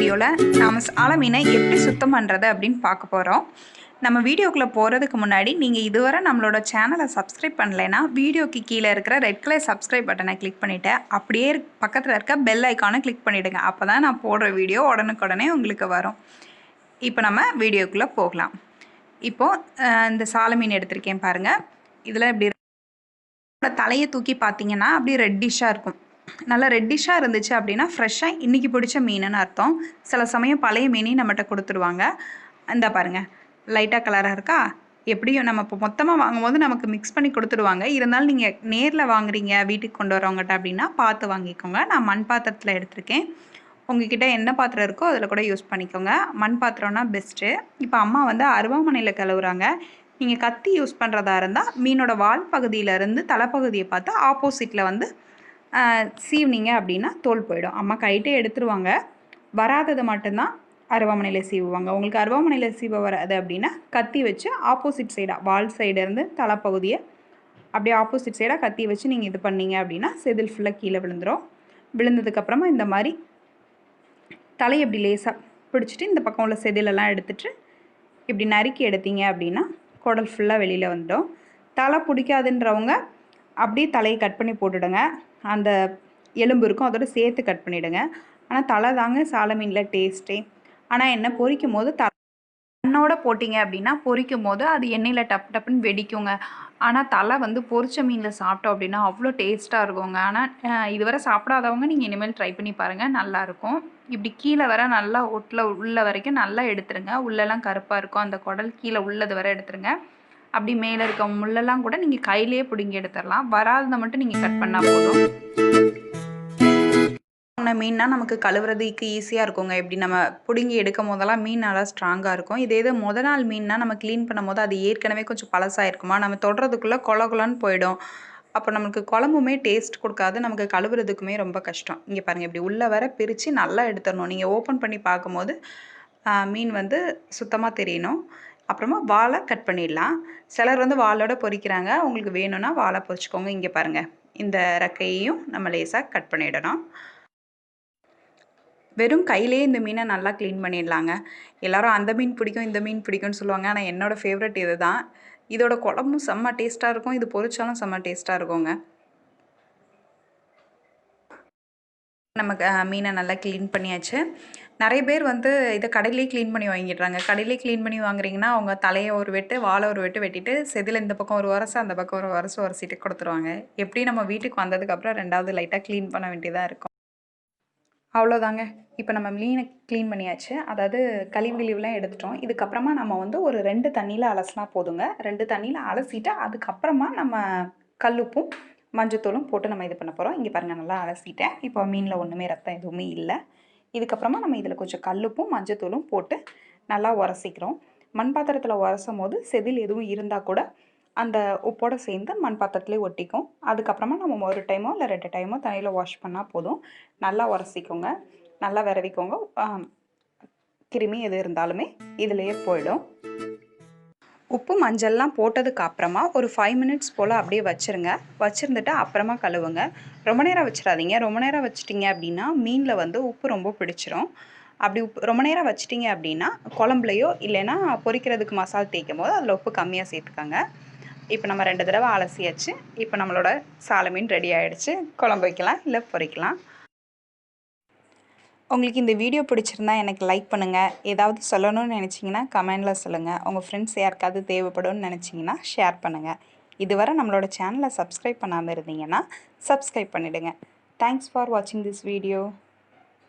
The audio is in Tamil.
வீடியோவில் நாம் சால மீனை எப்படி சுத்தம் பண்ணுறது அப்படின்னு பார்க்க போகிறோம். நம்ம வீடியோக்குள்ளே போகிறதுக்கு முன்னாடி நீங்கள் இதுவரை நம்மளோட சேனலை சப்ஸ்கிரைப் பண்ணலைன்னா வீடியோக்கு கீழே இருக்கிற ரெட் கலர் சப்ஸ்கிரைப் பட்டனை கிளிக் பண்ணிவிட்டு அப்படியே பக்கத்தில் இருக்க பெல் ஐக்கானை கிளிக் பண்ணிவிடுங்க. அப்போ தான் நான் போடுற வீடியோ உடனுக்குடனே உங்களுக்கு வரும். இப்போ நம்ம வீடியோக்குள்ளே போகலாம். இப்போது இந்த சால மீன் எடுத்திருக்கேன் பாருங்கள். இதில் இப்படி தலையை தூக்கி பார்த்தீங்கன்னா அப்படியே ரெட்டிஷாக இருக்கும். நல்லா ரெட்டிஷாக இருந்துச்சு அப்படின்னா ஃப்ரெஷ்ஷாக இன்றைக்கி பிடிச்ச மீனுன்னு அர்த்தம். சில சமயம் பழைய மீனையும் நம்மகிட்ட கொடுத்துருவாங்க. இந்த பாருங்கள், லைட்டாக கலராக இருக்கா? எப்படியும் நம்ம இப்போ மொத்தமாக வாங்கும்போது நமக்கு மிக்ஸ் பண்ணி கொடுத்துடுவாங்க. இருந்தாலும் நீங்கள் நேரில் வாங்குறீங்க வீட்டுக்கு கொண்டு வரவங்ககிட்ட அப்படின்னா பார்த்து வாங்கிக்கோங்க. நான் மண் பாத்திரத்தில் எடுத்திருக்கேன். உங்ககிட்ட என்ன பாத்திரம் இருக்கோ அதில் கூட யூஸ் பண்ணிக்கோங்க. மண் பாத்திரம்னா பெஸ்ட்டு. இப்போ அம்மா வந்து அருவாமனையில் கழுவுறாங்க. நீங்கள் கத்தி யூஸ் பண்ணுறதா இருந்தால் மீனோட வால் பகுதியிலேருந்து தலைப்பகுதியை பார்த்து ஆப்போசிட்டில் வந்து சீவுனீங்க அப்படின்னா தோல் போயிடும். அம்மா கைட்டே எடுத்துருவாங்க. வராதது மட்டும்தான் அருவாமனையில் சீவுவாங்க. உங்களுக்கு அருவாமனையில் சீவ வராது அப்படின்னா கத்தி வச்சு ஆப்போசிட் சைடாக வால் சைடேருந்து தலைப்பகுதியை அப்படியே ஆப்போசிட் சைடாக கத்தி வச்சு நீங்கள் இது பண்ணீங்க அப்படின்னா செதில் ஃபுல்லாக கீழே விழுந்துடும். விழுந்ததுக்கப்புறமா இந்த மாதிரி தலையை இப்படி லேசாக பிடிச்சிட்டு இந்த பக்கம் உள்ள செதிலெல்லாம் எடுத்துகிட்டு இப்படி நறுக்கி எடுத்தீங்க அப்படின்னா குடல் ஃபுல்லாக வெளியில் வந்துடும். தலை பிடிக்காதுன்றவங்க அப்படியே தலையை கட் பண்ணி போட்டுடுங்க. அந்த எலும்பு இருக்கும் அதோட சேர்த்து கட் பண்ணிவிடுங்க. ஆனால் தலை தாங்க சால மீனில் டேஸ்ட்டே. ஆனால் என்ன பொரிக்கும் போது தன்னோட போட்டிங்க அப்படின்னா பொரிக்கும் போது அது எண்ணெயில் டப் டப்புன்னு வெடிக்குங்க. ஆனால் தலை வந்து பொரிச்ச மீனில் சாப்பிட்டோம் அப்படின்னா அவ்வளோ டேஸ்ட்டாக இருக்குங்க. ஆனால் இதுவரை சாப்பிடாதவங்க நீங்கள் இனிமேல் ட்ரை பண்ணி பாருங்கள், நல்லாயிருக்கும். இப்படி கீழே வர நல்லா உள்ள வரைக்கும் நல்லா எடுத்துருங்க. உள்ளெல்லாம் கருப்பாக இருக்கும், அந்த குடல் கீழே உள்ளது வரை எடுத்துருங்க. அப்படி மேலே இருக்க முள்ளெல்லாம் கூட நீங்கள் கையிலேயே பிடுங்கி எடுத்துடலாம். வராததை மட்டும் நீங்கள் கட் பண்ணால் போதும். மீன்னா நமக்கு கழுவுறதுக்கு ஈஸியாக இருக்குங்க. இப்படி நம்ம பிடுங்கி எடுக்கும் போதெல்லாம் மீன் நல்லா ஸ்ட்ராங்காக இருக்கும். இதே முத நாள் மீன்னா நம்ம க்ளீன் பண்ணும் போது அது ஏற்கனவே கொஞ்சம் பழசாக இருக்குமா, நம்ம தொடுறதுக்குள்ளே கொலன்னு போயிடும். அப்போ நமக்கு குழம்புமே டேஸ்ட் கொடுக்காது, நமக்கு கழுவுறதுக்குமே ரொம்ப கஷ்டம். இங்கே பாருங்கள், இப்படி உள்ளே வர பிரித்து நல்லா எடுத்துடணும். நீங்கள் ஓப்பன் பண்ணி பார்க்கும்போது மீன் வந்து சுத்தமாக தெரியணும். அப்புறமா வாழை கட் பண்ணிடலாம். சிலர் வந்து வாழோட பொரிக்கிறாங்க. உங்களுக்கு வேணும்னா வாழை பொரிச்சுக்கோங்க. இங்கே பாருங்கள், இந்த ரெக்கையையும் நம்ம லேசாக கட் பண்ணிடணும். வெறும் கையிலே இந்த மீனை நல்லா க்ளீன் பண்ணிடலாங்க. எல்லோரும் அந்த மீன் பிடிக்கும் இந்த மீன் பிடிக்கும்னு சொல்லுவாங்க. ஆனால் என்னோடய ஃபேவரட் இது தான். இதோட குழம்பும் செம்ம டேஸ்ட்டாக இருக்கும், இது பொரிச்சாலும் செம்ம டேஸ்ட்டாக இருக்குங்க. நமக்கு மீனை நல்லா க்ளீன் பண்ணியாச்சு. நிறைய பேர் வந்து இதை கடையிலே க்ளீன் பண்ணி வாங்கிடுறாங்க. கடையிலே க்ளீன் பண்ணி வாங்குறீங்கன்னா அவங்க தலையை ஒரு வெட்டு வாழை ஒரு வெட்டு வெட்டிட்டு செதில் இந்த பக்கம் ஒரு வரசை அந்த பக்கம் ஒரு வரசை உரசிட்டு கொடுத்துருவாங்க. எப்படி நம்ம வீட்டுக்கு வந்ததுக்கப்புறம் ரெண்டாவது லைட்டாக க்ளீன் பண்ண வேண்டியதாக இருக்கும். அவ்வளோதாங்க. இப்போ நம்ம மீனை க்ளீன் பண்ணியாச்சு. அதாவது கழிவுலாம் எடுத்துட்டோம். இதுக்கப்புறமா நம்ம வந்து ஒரு 2 தண்ணியில் அலசினா போதுங்க. 2 தண்ணியில் அலசிட்டு அதுக்கப்புறமா நம்ம கல்லுப்பும் மஞ்சத்தூளும் போட்டு நம்ம இது பண்ண போகிறோம். இங்கே பாருங்கள், நல்லா அலசிட்டேன். இப்போ மீனில் ஒன்றுமே ரத்தம் எதுவுமே இல்லை. இதுக்கப்புறமா நம்ம இதில் கொஞ்சம் கல்லுப்பும் மஞ்சத்தூளும் போட்டு நல்லா உரசிக்கிறோம். மண் பாத்திரத்தில் உரசும் போது செதில் எதுவும் இருந்தால் கூட அந்த உப்போடு சேர்ந்து மண் பாத்திரத்துலேயே ஒட்டிக்கும். அதுக்கப்புறமா நம்ம ஒரு டைமோ இல்லை 2 டைமோ தண்ணியில் வாஷ் பண்ணால் போதும். நல்லா உரசிக்கோங்க, நல்லா விரவிக்கோங்க. கிருமி எது இருந்தாலுமே இதுலேயே போயிடும். உப்பு மஞ்சள்லாம் போட்டதுக்கு அப்புறமா ஒரு 5 மினிட்ஸ் போல் அப்படியே வச்சுருங்க. வச்சுருந்துட்டு அப்புறமா கழுவுங்க. ரொம்ப நேரம் வச்சிடாதீங்க. ரொம்ப நேரம் வச்சிட்டிங்க அப்படின்னா மீனில் வந்து உப்பு ரொம்ப பிடிச்சிரும். அப்படி ரொம்ப நேரம் வச்சிட்டிங்க அப்படின்னா குழம்புலையோ இல்லைன்னா பொரிக்கிறதுக்கு மசாலா தேய்க்கும் போது அதில் உப்பு கம்மியாக சேர்த்துக்கோங்க. இப்போ நம்ம 2 தடவை அலசியாச்சு. இப்போ நம்மளோட சால மீன் ரெடி ஆகிடுச்சு. குழம்பு வைக்கலாம் இல்லை பொரிக்கலாம். உங்களுக்கு இந்த வீடியோ பிடிச்சிருந்தா எனக்கு லைக் பண்ணுங்கள். ஏதாவது சொல்லணும்னு நினச்சிங்கன்னா கமெண்டில் சொல்லுங்கள். உங்கள் ஃப்ரெண்ட்ஸ் யாருக்காவது தேவைப்படும்னு நினச்சிங்கன்னா ஷேர் பண்ணுங்கள். இதுவரை நம்மளோட சேனலை சப்ஸ்கிரைப் பண்ணாமல் இருந்தீங்கன்னா சப்ஸ்கிரைப் பண்ணிவிடுங்க. தேங்க்ஸ் ஃபார் வாட்சிங் திஸ் வீடியோ.